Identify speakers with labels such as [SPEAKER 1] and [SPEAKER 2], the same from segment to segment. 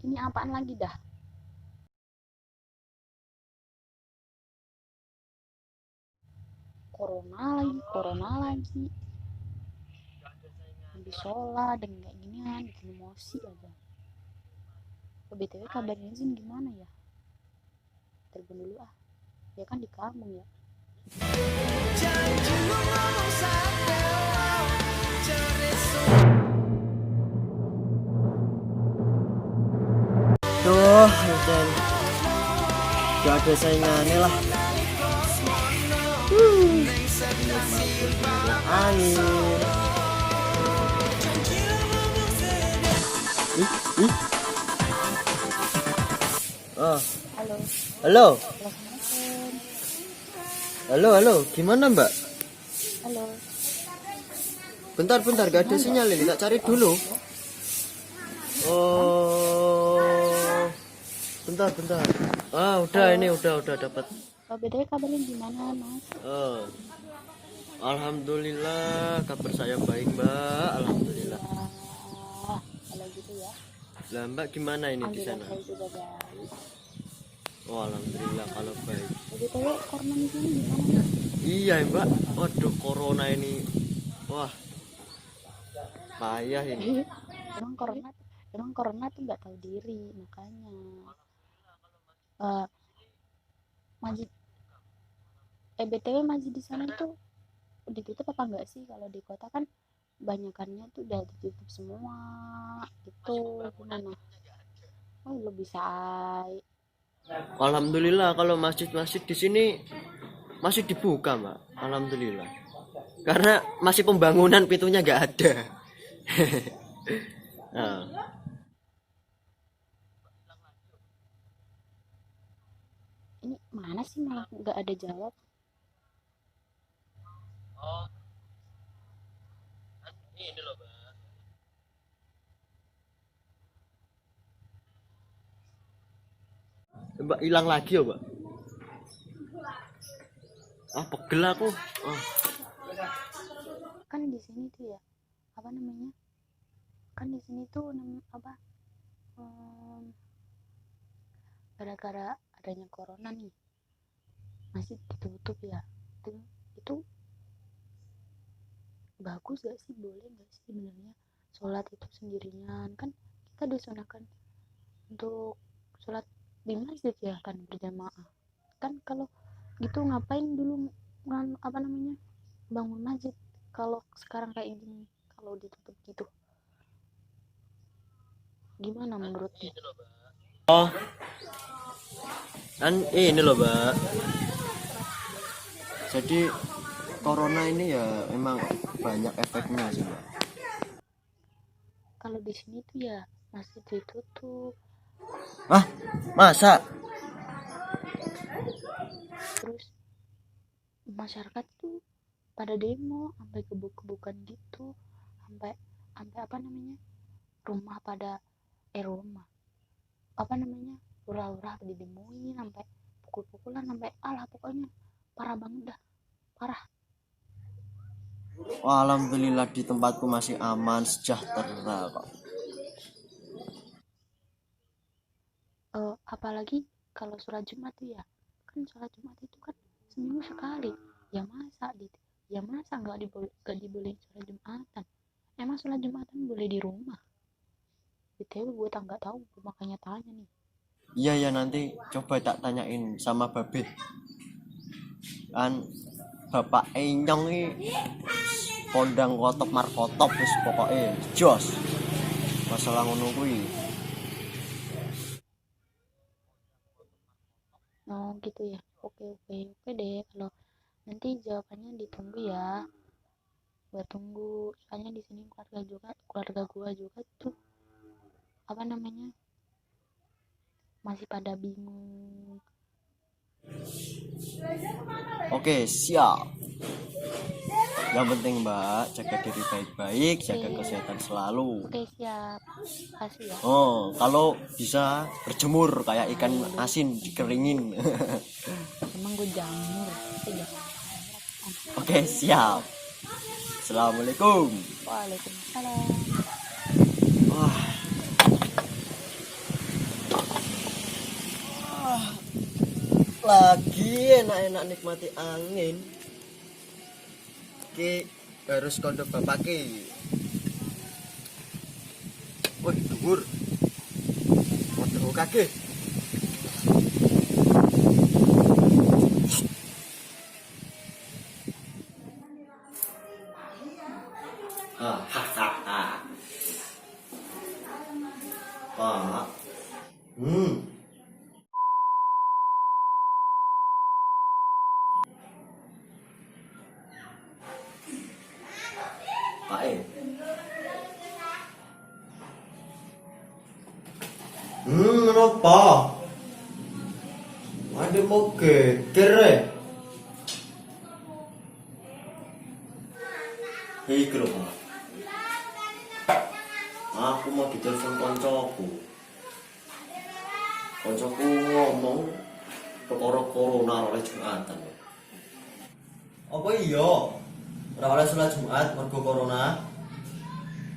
[SPEAKER 1] Ini apaan lagi dah? Corona lagi. Habis sholat dan kayak ginian, bikin emosi aja. BTW kabarnya Zin gimana ya? Telepon dulu ah. Ya kan di kamu ya.
[SPEAKER 2] Duh, Jen. Gak ada saingannya lah. Angin. Ih. Oh,
[SPEAKER 1] Halo.
[SPEAKER 2] halo.
[SPEAKER 1] Assalamualaikum.
[SPEAKER 2] Halo. Gimana, Mbak?
[SPEAKER 1] Halo.
[SPEAKER 2] Bentar, gak ada sinyal ini. Tak cari dulu. Oh, bentar. Ah, udah ini udah dapat.
[SPEAKER 1] BTW kabarnya gimana, Mas?
[SPEAKER 2] Oh, alhamdulillah, kabar saya baik, Mbak. Alhamdulillah.
[SPEAKER 1] Ah, kalau gitu ya.
[SPEAKER 2] Lah, Mbak gimana ini di
[SPEAKER 1] Alhamdulillah
[SPEAKER 2] sana?
[SPEAKER 1] saya juga baik.
[SPEAKER 2] Oh, alhamdulillah kalau baik.
[SPEAKER 1] BTW corona di sini gimana?
[SPEAKER 2] Iya, Mbak. Waduh, corona ini. Wah, payah ini.
[SPEAKER 1] emang corona tuh nggak tahu diri, makanya Majid BTW Majid di sana tuh ditutup apa enggak sih? Kalau di kota kan banyakannya tuh udah ditutup semua. Itu gimana? Oh, lo bisa
[SPEAKER 2] Alhamdulillah kalau masjid-masjid di sini masih dibuka, Mbak. Alhamdulillah. Karena masih pembangunan, pintunya nggak ada. Nah,
[SPEAKER 1] ini mana sih malah nggak ada jawab?
[SPEAKER 2] ini loh, Mbak hilang lagi ya, Mbak. Ah, pegel aku. Oh.
[SPEAKER 1] Kan di sini tuh ya, apa namanya? Kan di sini tuh apa? Gara-gara adanya corona nih, masih ditutup ya. Itu bagus gak sih, boleh gak sih sebenarnya sholat itu sendirian? Kan kita disunahkan untuk sholat di masjid ya kan, berjamaah kan. Kalau gitu ngapain dulu apa namanya bangun masjid kalau sekarang kayak gini, kalau ditutup gitu? Gimana menurutnya?
[SPEAKER 2] Oh, kan ini loh, Mbak. Jadi corona ini ya emang banyak efeknya sih, Mbak.
[SPEAKER 1] Kalau di sini tuh ya masih ditutup,
[SPEAKER 2] Ah, masa?
[SPEAKER 1] terus masyarakat tuh pada demo sampai gebuk-gebukan gitu, sampai apa namanya rumah pada rumah apa namanya lurah-lurah didemuin, sampai pukul-pukulan, sampai alah pokoknya parah banget dah, parah.
[SPEAKER 2] Oh, alhamdulillah di tempatku masih aman, sejahtera kok.
[SPEAKER 1] Apalagi kalau sholat Jumat tuh ya, kan sholat Jumat itu kan seminggu sekali, ya masa nggak dibolehin sholat Jumatan? Emang sholat Jumatan boleh di rumah? BTW gue tak nggak tahu, makanya tanya nih.
[SPEAKER 2] Iya, nanti coba tak tanyain sama Babe. Kan Bapak Enyong ini kondang kotop markotop wis pokoke jos. Masalah ngono kuwi.
[SPEAKER 1] Oh gitu ya, oke deh. Kalau nanti jawabannya ditunggu ya, gue tunggu. Soalnya di sini keluarga gue juga tuh apa namanya masih pada bingung.
[SPEAKER 2] Oke, siap. Yang penting, Mbak, jaga diri baik-baik, jaga kesehatan selalu.
[SPEAKER 1] Oke, siap. Kasih ya.
[SPEAKER 2] Oh, kalau bisa berjemur kayak ikan asin dikeringin.
[SPEAKER 1] Emang gue jamur.
[SPEAKER 2] Oke, siap. Assalamualaikum.
[SPEAKER 1] Waalaikumsalam.
[SPEAKER 2] Wah. Lagi enak-enak nikmati angin. Ki harus kondok bapak ki. Wih, dhuwur. Waduh kaki. Pak. Pak kenapa? Ada mau geger. Iki lho, Pak. Aku mau ditelepon koncoku. Koncoku ngomong perkara corona oleh Jumatan. Apa iya? Ora oleh salat Jumat mergo corona?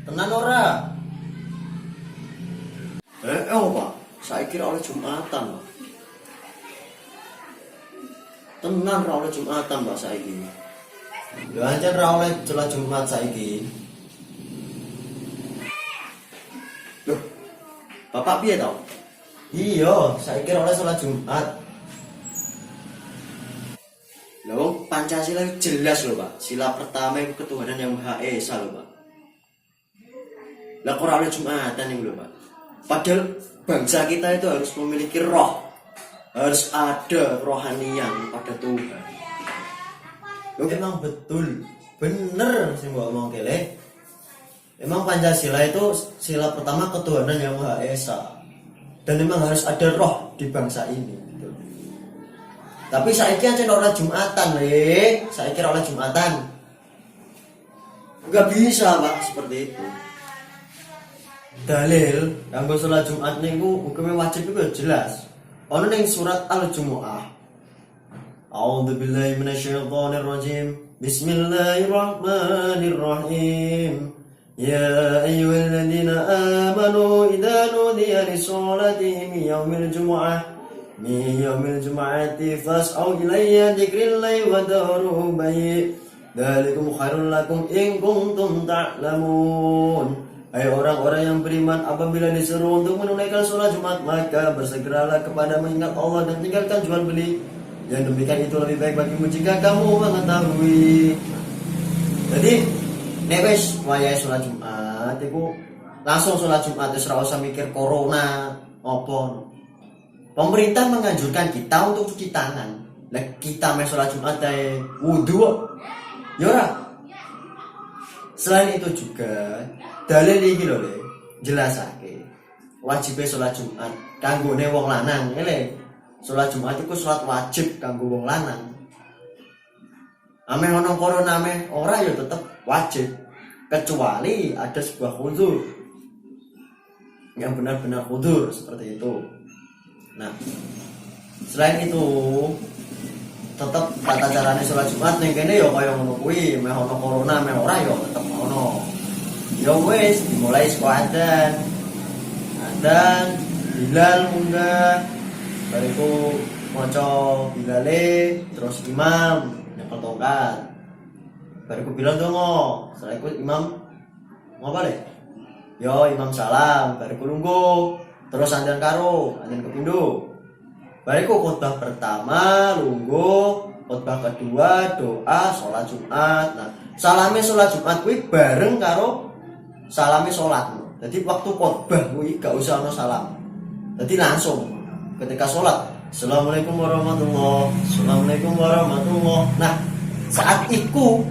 [SPEAKER 2] Tenan ora? Pak. Saiki ora oleh Jumatan, Pak. Tenan ora oleh Jumatan, Pak saiki. Lho ancen ora oleh salat Jumat saiki. Loh. Bapak piye to? Iya, saiki ora oleh salat Jumat. Lho, Pancasila jelas lho, Pak. Sila pertama itu ketuhanan yang Maha Esa lho, Pak. Lah kok ora oleh Jumatan iki lho, Pak. Padahal bangsa kita itu harus memiliki roh. Harus ada kerohanian pada Tuhan. Loh, emang betul. Bener sih mbok omong kele. Emang Pancasila itu sila pertama ketuhanan yang Maha Esa. Dan memang harus ada roh di bangsa ini gitu. Tapi saiki ancen ora Jumatan, saiki ora Jumatan. Enggak bisa, Pak, seperti itu. Dalil kanggo salat Jumat niku hukume wajib iku jelas. Ana ning surat Al-Jumu'ah. A'udzubillahi minasyaitonir rajim. Bismillahirrahmanirrahim. Ya ayyuhalladzina amanu idza nudiya lis-sholati min yaumil jumu'ati fas'au ilayya dzikrillahi wa daru bai'. Dzalikum khairul lakum in kuntum ta'lamun. Hai orang-orang yang beriman, apabila disuruh untuk menunaikan sholat Jumat, maka bersegeralah kepada mengingat Allah dan tinggalkan jual beli. Yang demikian itu lebih baik bagimu jika kamu mengetahui. Jadi, nek wis wayahe sholat Jumat, iku langsung sholat Jumat, wis ora usah mikir corona apa. Pemerintah menganjurkan kita untuk cuci tangan. Lah kita mes sholat Jumat ae wudu. Ya ora. Selain itu juga dalil iki lho, jelasake wajibe salat Jumat kanggone wong lanang. Salat Jumat iku salat wajib kanggo wong lanang. Ameh ana corona ameh ora ya tetep wajib, kecuali ada sebuah uzur yang benar-benar uzur seperti itu. Nah, selain itu tetep tata carane salat Jumat ning kene ya kaya ngono kuwi, meh ana corona meh ora ya tetep ono. Ya wis dimulai saka adzan Bilal munggah bariku maca Bilale terus imam nyekel tongkat bariku Bilal donga setelah itu imam ngapa le yo imam salam bariku lungguh terus adzan karo adzan kepindho bariku khotbah pertama lungguh khotbah kedua doa sholat Jumat. Nah salame sholat Jumat kuwi bareng karo salami sholat. Jadi waktu khotbah kuwi gak usah ono salam. Jadi langsung ketika sholat, Assalamualaikum warahmatullahi wabarakatuh. Assalamualaikum warahmatullahi. Nah, saat itu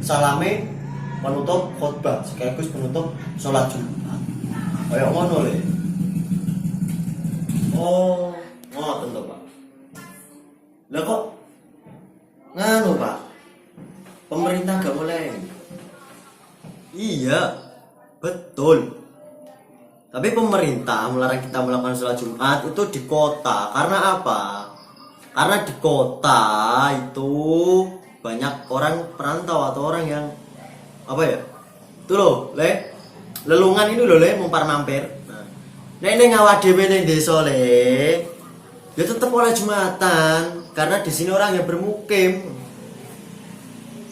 [SPEAKER 2] salame penutup khotbah sekaligus penutup sholat Jumat. Kayak ngono le. Oh, ngoten to, Pak. Lah kok nganu, Pak? Pemerintah gak boleh. Iya. Betul. Tapi pemerintah melarang kita melakukan sholat Jumat itu di kota. Karena apa? Karena di kota itu banyak orang perantau atau orang yang apa ya? Itu loh, lelungan itu loh, mumpar mampir. Nah, ini ngawak dhewe ning desa Ya tetap oleh Jumatan karena di sini orang yang bermukim.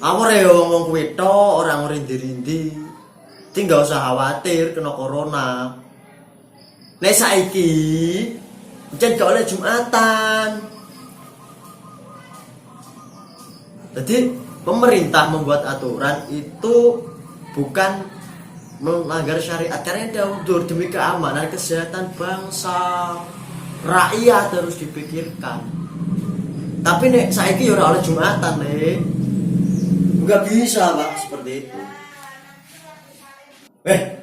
[SPEAKER 2] Aku ya ngomong kuwi tok, orang rindi-rindi. Tinggal usah khawatir kena corona. Nek saiki jan gak oleh Jumatan. Jadi pemerintah membuat aturan itu bukan melanggar syariat karena ada unsur demi keamanan kesehatan bangsa, rakyat harus dipikirkan. Tapi nek saiki ya ora oleh Jumatan nek. Enggak bisa Pak seperti itu.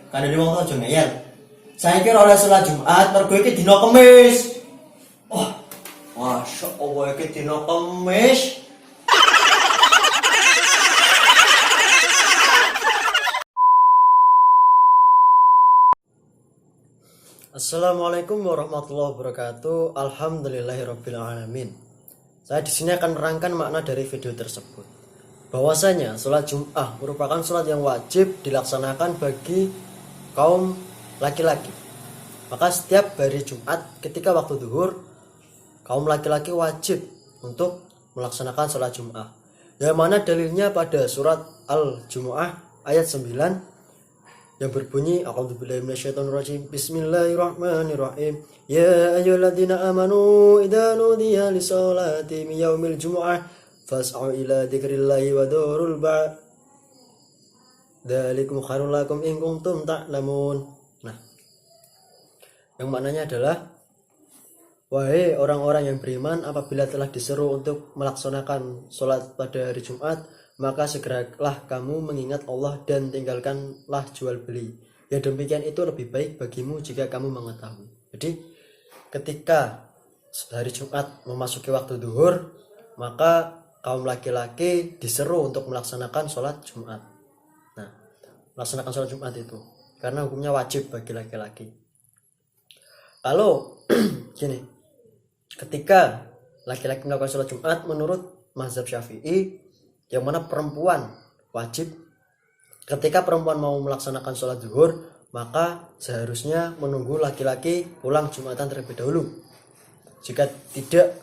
[SPEAKER 2] Kan ada wong aja ngeyel. Saiki ora oleh salat Jumat mergo iki dina Kamis. Wah, Masya Allah iki dina Kamis. Assalamualaikum warahmatullahi wabarakatuh. Alhamdulillahirabbil alamin. Saya di sini akan menerangkan makna dari video tersebut. Bahwasanya sholat Jum'ah merupakan sholat yang wajib dilaksanakan bagi kaum laki-laki. Maka setiap hari Jumat ketika waktu zuhur, kaum laki-laki wajib untuk melaksanakan sholat Jum'ah. Yang mana dalilnya pada surat Al-Jumu'ah ayat 9 yang berbunyi a'udzubillahi minasyaitonirrajim bismillahirrahmanirrahim ya ayyuhalladzina amanu idza nudiya lis-sholati min yaumil jumu'ah fas'au ila dzikrillahi wa dzurul ba' dzalikum khairul lakum in kuntum ta'lamun. Nah, yang maknanya adalah wahai orang-orang yang beriman, apabila telah diseru untuk melaksanakan sholat pada hari Jumat, maka segeralah kamu mengingat Allah dan tinggalkanlah jual beli. Ya demikian itu lebih baik bagimu jika kamu mengetahui. Jadi ketika hari Jumat memasuki waktu zuhur, maka kaum laki-laki diseru untuk melaksanakan sholat Jumat. Nah, melaksanakan sholat Jumat itu karena hukumnya wajib bagi laki-laki. Kalau gini, ketika laki-laki melakukan sholat Jumat menurut mazhab Syafi'i, yang mana perempuan wajib ketika perempuan mau melaksanakan sholat zuhur, maka seharusnya menunggu laki-laki pulang Jumatan terlebih dahulu. Jika tidak,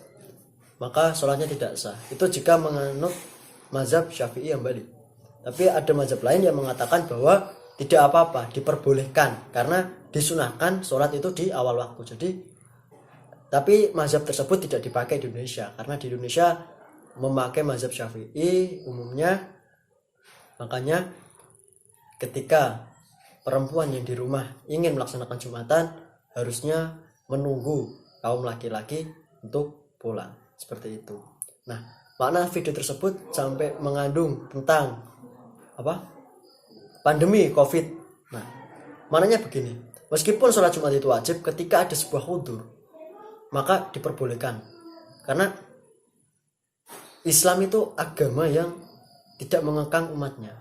[SPEAKER 2] maka sholatnya tidak sah. Itu jika menganut mazhab Syafi'i yang balik. Tapi ada mazhab lain yang mengatakan bahwa tidak apa-apa, diperbolehkan karena disunahkan sholat itu di awal waktu. Jadi, tapi mazhab tersebut tidak dipakai di Indonesia karena di Indonesia memakai mazhab Syafi'i umumnya. Makanya ketika perempuan yang di rumah ingin melaksanakan Jumatan, harusnya menunggu kaum laki-laki untuk pulang. Seperti itu. Nah, makna video tersebut sampai mengandung tentang pandemi COVID. Nah, maknanya begini, meskipun sholat Jumat itu wajib, ketika ada sebuah udzur, maka diperbolehkan. Karena Islam itu agama yang tidak mengekang umatnya.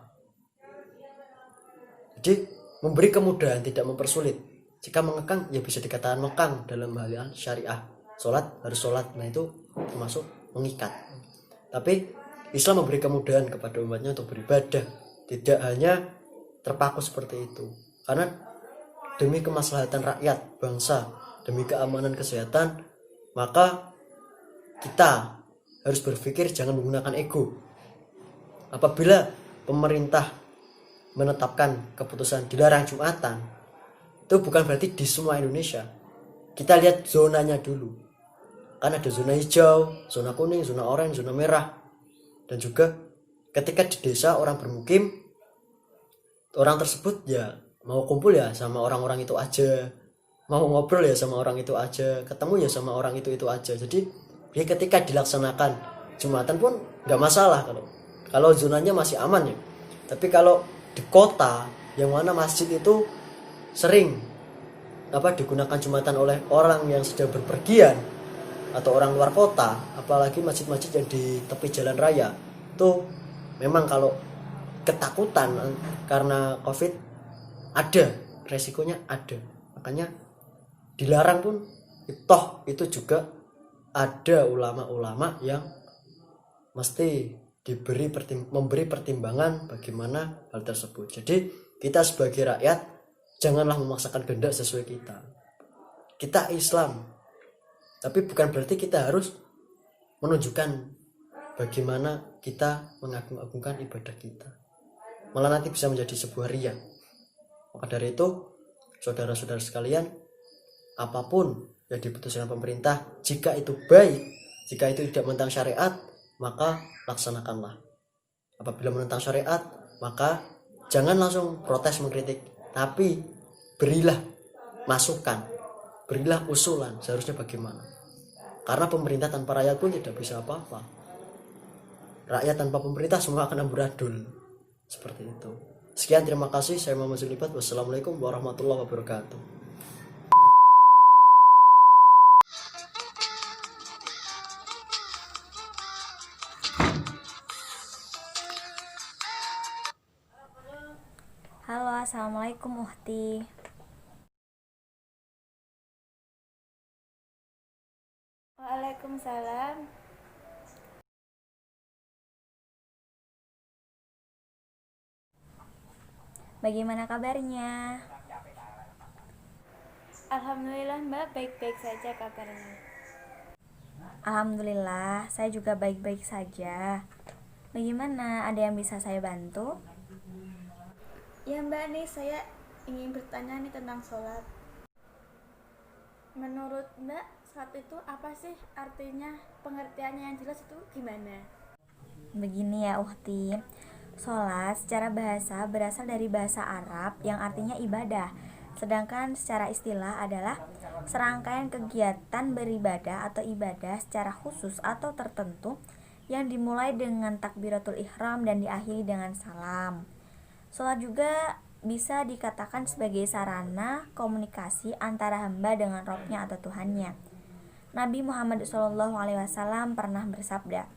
[SPEAKER 2] Jadi memberi kemudahan, tidak mempersulit. Jika mengekang, ya bisa dikatakan mengekang dalam hal syariah. Sholat harus sholat, nah itu termasuk mengikat. Tapi Islam memberi kemudahan kepada umatnya untuk beribadah, tidak hanya terpaku seperti itu. Karena demi kemaslahatan rakyat, bangsa, demi keamanan kesehatan, maka kita harus berpikir jangan menggunakan ego. Apabila pemerintah menetapkan keputusan dilarang Jumatan, itu bukan berarti di semua Indonesia. Kita lihat zonanya dulu. Kan ada zona hijau, zona kuning, zona oranye, zona merah. Dan juga ketika di desa orang bermukim, orang tersebut ya mau kumpul ya sama orang-orang itu aja, mau ngobrol ya sama orang itu aja, ketemu ya sama orang itu aja. Jadi ya ketika dilaksanakan Jumatan pun nggak masalah kalau zonanya masih aman ya. Tapi kalau di kota yang mana masjid itu sering digunakan Jumatan oleh orang yang sedang berpergian atau orang luar kota, apalagi masjid-masjid yang di tepi jalan raya, itu memang kalau ketakutan karena COVID ada, resikonya ada. Makanya dilarang pun toh itu juga ada ulama-ulama yang mesti memberi pertimbangan bagaimana hal tersebut. Jadi kita sebagai rakyat janganlah memaksakan kehendak sesuai kita. Kita Islam, Tapi bukan berarti kita harus menunjukkan bagaimana kita mengagung-agungkan ibadah kita, malah nanti bisa menjadi sebuah ria. Maka dari itu, saudara-saudara sekalian, apapun yang diputuskan pemerintah, jika itu baik, jika itu tidak menentang syariat, maka laksanakanlah. Apabila menentang syariat, maka jangan langsung protes mengkritik, tapi berilah masukan, berilah usulan seharusnya bagaimana. Karena pemerintah tanpa rakyat pun tidak bisa apa-apa. Rakyat tanpa pemerintah semua akan amburadul. Seperti itu. Sekian, terima kasih. Saya Muhammad Zulipat. Wassalamualaikum warahmatullahi wabarakatuh.
[SPEAKER 3] Halo, assalamualaikum Uhti.
[SPEAKER 4] Waalaikumsalam.
[SPEAKER 3] Bagaimana kabarnya?
[SPEAKER 4] Alhamdulillah Mbak, baik-baik saja kabarnya.
[SPEAKER 3] Alhamdulillah, saya juga baik-baik saja. Bagaimana? Ada yang bisa saya bantu?
[SPEAKER 4] Ya Mbak, nih saya ingin bertanya nih tentang sholat. Menurut Mbak, sholat itu apa sih artinya? Pengertiannya yang jelas itu gimana?
[SPEAKER 3] Begini ya Uhti, sholat secara bahasa berasal dari bahasa Arab yang artinya ibadah. Sedangkan secara istilah adalah serangkaian kegiatan beribadah atau ibadah secara khusus atau tertentu yang dimulai dengan takbiratul ihram dan diakhiri dengan salam. Sholat juga bisa dikatakan sebagai sarana komunikasi antara hamba dengan Robnya atau Tuhannya. Nabi Muhammad SAW pernah bersabda,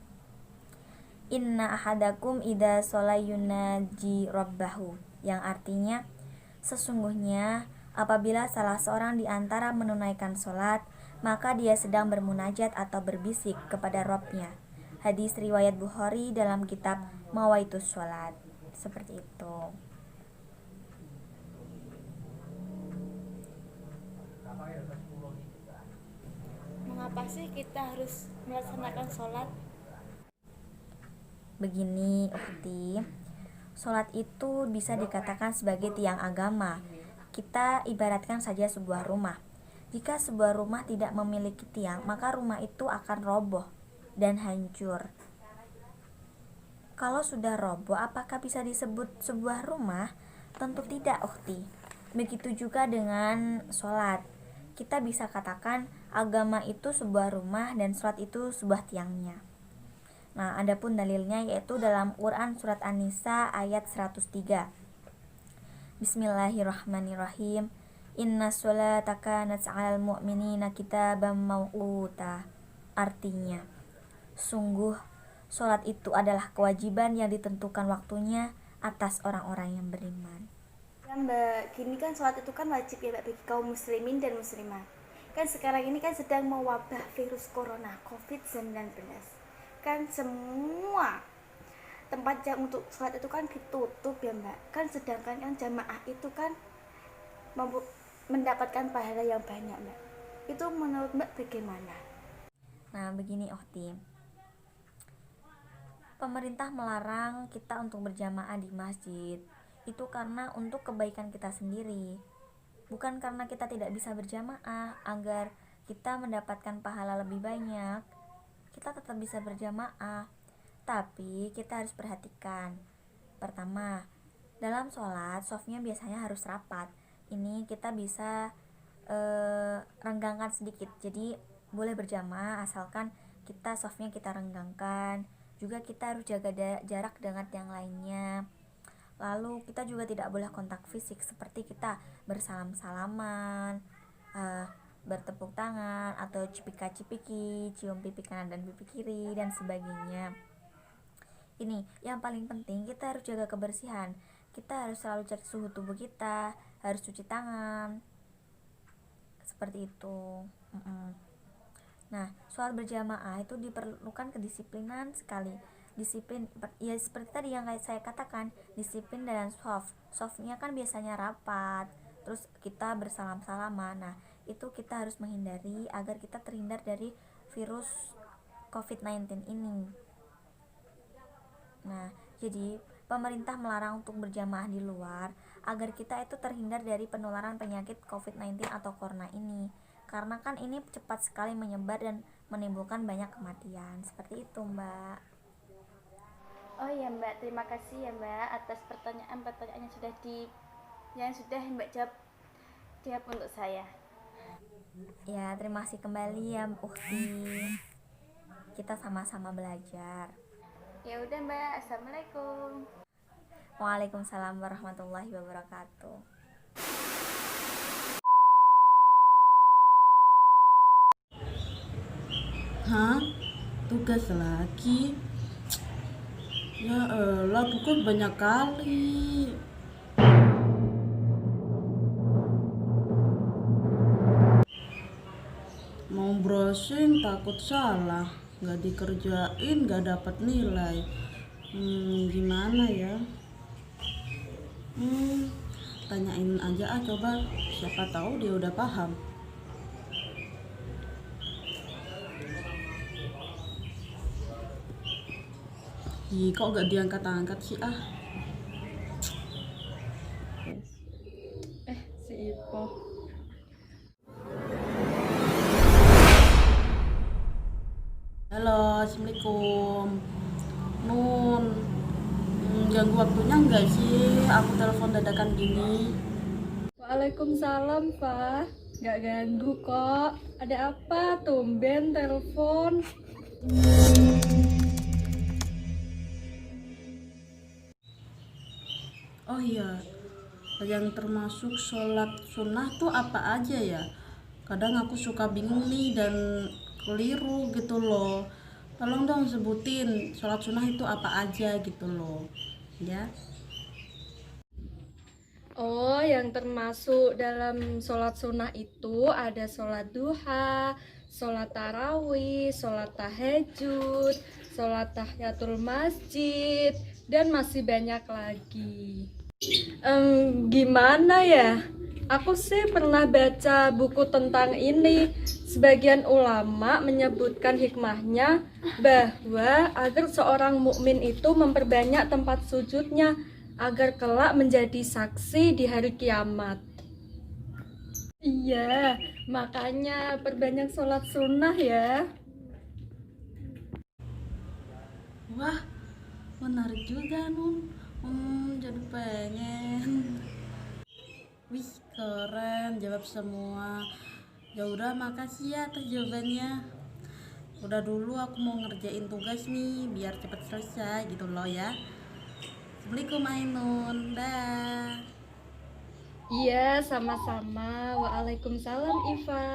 [SPEAKER 3] Inna ahadakum idza shola yunaji rabbahu, yang artinya sesungguhnya apabila salah seorang di antara menunaikan sholat, maka dia sedang bermunajat atau berbisik kepada Robnya. Hadis riwayat Bukhari dalam kitab Mawaitus Sholat. Seperti itu.
[SPEAKER 4] Mengapa sih kita harus melaksanakan sholat?
[SPEAKER 3] Begini Uhti, sholat itu bisa dikatakan sebagai tiang agama. Kita ibaratkan saja sebuah rumah. Jika sebuah rumah tidak memiliki tiang, maka rumah itu akan roboh dan hancur. Kalau sudah roboh, apakah bisa disebut sebuah rumah? Tentu tidak Uhti. Begitu juga dengan sholat. Kita bisa katakan agama itu sebuah rumah dan sholat itu sebuah tiangnya. Nah, adapun dalilnya yaitu dalam Quran surat An-Nisa ayat 103. Bismillahirrahmanirrahim. Inna sholata kanat 'alal mu'minina kitaban mawquta. Artinya, sungguh sholat itu adalah kewajiban yang ditentukan waktunya atas orang-orang yang beriman.
[SPEAKER 4] Ya Mbak, gini kan sholat itu kan wajib ya Mbak bagi kaum muslimin dan muslimah. Kan sekarang ini kan sedang mewabah virus corona COVID-19. Kan semua tempat yang untuk sholat itu kan ditutup ya Mbak. Kan sedangkan yang jamaah itu kan mendapatkan pahala yang banyak Mbak. Itu menurut Mbak bagaimana?
[SPEAKER 3] Nah, begini Ohti, pemerintah melarang kita untuk berjamaah di masjid. Itu karena untuk kebaikan kita sendiri, bukan karena kita tidak bisa berjamaah. Agar kita mendapatkan pahala lebih banyak, kita tetap bisa berjamaah. Tapi kita harus perhatikan. Pertama, dalam sholat softnya biasanya harus rapat. Ini kita bisa renggangkan sedikit. Jadi boleh berjamaah asalkan kita softnya kita renggangkan. Juga kita harus jaga jarak dengan yang lainnya. Lalu kita juga tidak boleh kontak fisik seperti kita bersalam-salaman, bertepuk tangan, atau cipika-cipiki, cium pipi kanan dan pipi kiri, dan sebagainya. Ini yang paling penting, kita harus jaga kebersihan. Kita harus selalu cek suhu tubuh kita, harus cuci tangan, seperti itu. Nah, sholat berjamaah itu diperlukan kedisiplinan sekali. Disiplin ya seperti tadi yang saya katakan, disiplin dan softnya kan biasanya rapat, terus kita bersalam-salaman. Nah, itu kita harus menghindari agar kita terhindar dari virus COVID-19 ini. Nah, jadi pemerintah melarang untuk berjamaah di luar agar kita itu terhindar dari penularan penyakit COVID-19 atau corona ini. Karena kan ini cepat sekali menyebar dan menimbulkan banyak kematian. Seperti itu, Mbak.
[SPEAKER 4] Oh ya Mbak, terima kasih ya Mbak atas pertanyaan-pertanyaan yang sudah Mbak jawab untuk saya.
[SPEAKER 3] Ya, terima kasih kembali ya, Ukti. Kita sama-sama belajar.
[SPEAKER 4] Ya udah Mbak, assalamualaikum.
[SPEAKER 3] Waalaikumsalam warahmatullahi wabarakatuh.
[SPEAKER 5] Hah? Tugas lagi? Ya elah, tugas banyak kali. Mau browsing takut salah, nggak dikerjain, nggak dapat nilai. Gimana ya? Tanyain aja coba, siapa tahu dia udah paham. Ih, kok gak diangkat-angkat sih si Ipo. Halo, assalamualaikum. Nun, ganggu waktunya enggak sih? Aku telepon dadakan gini.
[SPEAKER 6] Waalaikumsalam, Pak. Gak ganggu kok. Ada apa? Tumben telepon.
[SPEAKER 5] Oh iya, yang termasuk sholat sunnah tuh apa aja ya? Kadang aku suka bingung nih dan keliru gitu loh. Tolong dong sebutin sholat sunnah itu apa aja gitu loh. Ya.
[SPEAKER 6] Oh, yang termasuk dalam sholat sunnah itu ada sholat duha, sholat tarawih, sholat tahajud, sholat tahiyatul masjid, dan masih banyak lagi. Gimana ya? Aku sih pernah baca buku tentang ini. Sebagian ulama menyebutkan hikmahnya bahwa agar seorang mukmin itu memperbanyak tempat sujudnya agar kelak menjadi saksi di hari kiamat. Iya, makanya perbanyak sholat sunnah ya.
[SPEAKER 5] Wah, menarik juga Nun. Jadi pengen. Wih, keren, jawab semua. Ya udah, makasih ya atas jawabannya. Udah dulu, aku mau ngerjain tugas nih biar cepet selesai gitu loh ya. Assalamualaikum Ainun. Dah.
[SPEAKER 6] Iya, sama-sama. Waalaikumsalam, Iva.